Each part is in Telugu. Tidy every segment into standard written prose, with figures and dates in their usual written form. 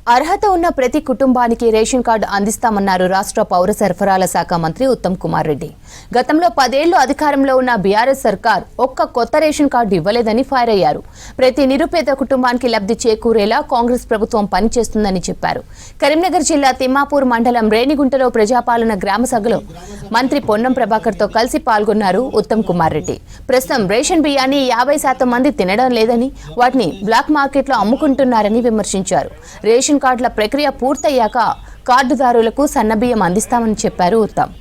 అర్హత ఉన్న ప్రతి కుటుంబానికి రేషన్ కార్డు అందిస్తామన్నారు రాష్ట్ర పౌర సరఫరాల శాఖ మంత్రి ఉత్తమ్ కుమార్ రెడ్డి. గతంలో 10 ఏళ్లు అధికారంలో ఉన్న బీఆర్ఎస్ సర్కార్ ఒక్క కొత్త రేషన్ కార్డు ఇవ్వలేదని ఫైర్ అయ్యారు. ప్రతి నిరుపేద కుటుంబానికి లబ్ధి చేకూరేలా కాంగ్రెస్ ప్రభుత్వం పనిచేస్తుందని చెప్పారు. కరీంనగర్ జిల్లా తిమ్మాపూర్ మండలం రేణిగుంటలో ప్రజాపాలన గ్రామ సభలో మంత్రి పొన్నం ప్రభాకర్తో కలిసి పాల్గొన్నారు ఉత్తమ్ కుమార్ రెడ్డి. ప్రస్తుతం రేషన్ బియ్యాన్ని 50% మంది తినడం లేదని, వాటిని బ్లాక్ మార్కెట్లో అమ్ముకుంటున్నారని విమర్శించారు. రేషన్ కార్డుల ప్రక్రియ పూర్తయ్యాక కార్డుదారులకు సన్నబియ్యం అందిస్తామని చెప్పారు ఉత్తమ్.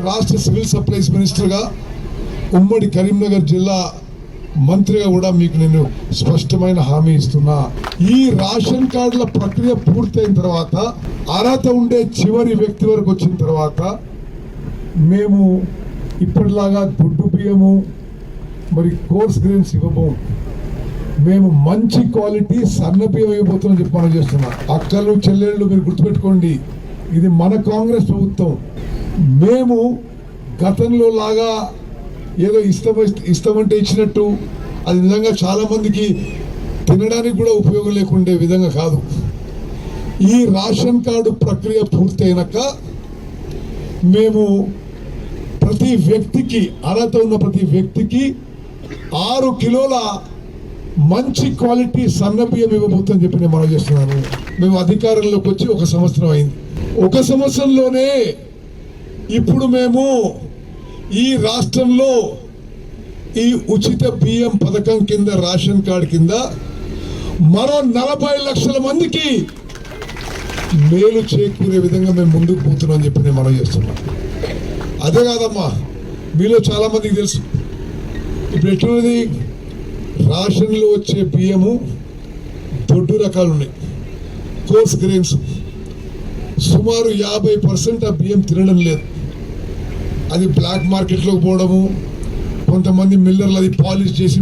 రాష్ట్ర సివిల్ సప్లైస్ మినిస్టర్గా ఉమ్మడి కరీంనగర్ జిల్లా మంత్రిగా కూడా మీకు నేను స్పష్టమైన హామీ ఇస్తున్నా. ఈ రేషన్ కార్డుల ప్రక్రియ పూర్తయిన తర్వాత, అర్హత ఉండే చివరి వ్యక్తి వరకు వచ్చిన తర్వాత మేము ఇప్పటిలాగా దొడ్డు బియ్యము మరి కోర్స్ గ్రెయిన్స్ ఇవ్వబోము. మేము మంచి క్వాలిటీ సన్న బియ్యం ఇవ్వబోతున్నాం చెప్పి మనం చేస్తున్నాం. అక్కలు చెల్లెళ్ళు మీరు గుర్తుపెట్టుకోండి, ఇది మన కాంగ్రెస్ ప్రభుత్వం. మేము గతంలో లాగా ఏదో ఇష్టమంటే ఇచ్చినట్టు అది నిజంగా చాలా మందికి తినడానికి కూడా ఉపయోగం లేకుండే విధంగా కాదు. ఈ రేషన్ కార్డు ప్రక్రియ పూర్తయినాక మేము ప్రతి వ్యక్తికి, అర్హత ఉన్న ప్రతి వ్యక్తికి 6 కిలోల మంచి క్వాలిటీ సన్న బియ్యం ఇవ్వబోతుందని చెప్పి నేను మనం చేస్తున్నాను. మేము అధికారంలోకి వచ్చి 1 సంవత్సరం అయింది. 1 సంవత్సరంలోనే ఇప్పుడు మేము ఈ రాష్ట్రంలో ఈ ఉచిత బియ్యం పథకం కింద, రేషన్ కార్డు కింద మరో 40 లక్షల మందికి మేలు చేకూరే విధంగా మేము ముందుకు పోతున్నాం అని చెప్పి నేను మనం చేస్తున్నాం. అదే కాదమ్మా, మీలో చాలా మందికి తెలుసు ఇప్పుడు ఎట్లున్నది, రేషన్లో వచ్చే బియ్యము దొడ్డు రకాలు ఉన్నాయి, కోర్స్ గ్రెయిన్స్. సుమారు 50% ఆ బియ్యం తినడం లేదు. అది బ్లాక్ మార్కెట్లోకి పోవడము, కొంతమంది మిల్లర్లు అది పాలిష్ చేసి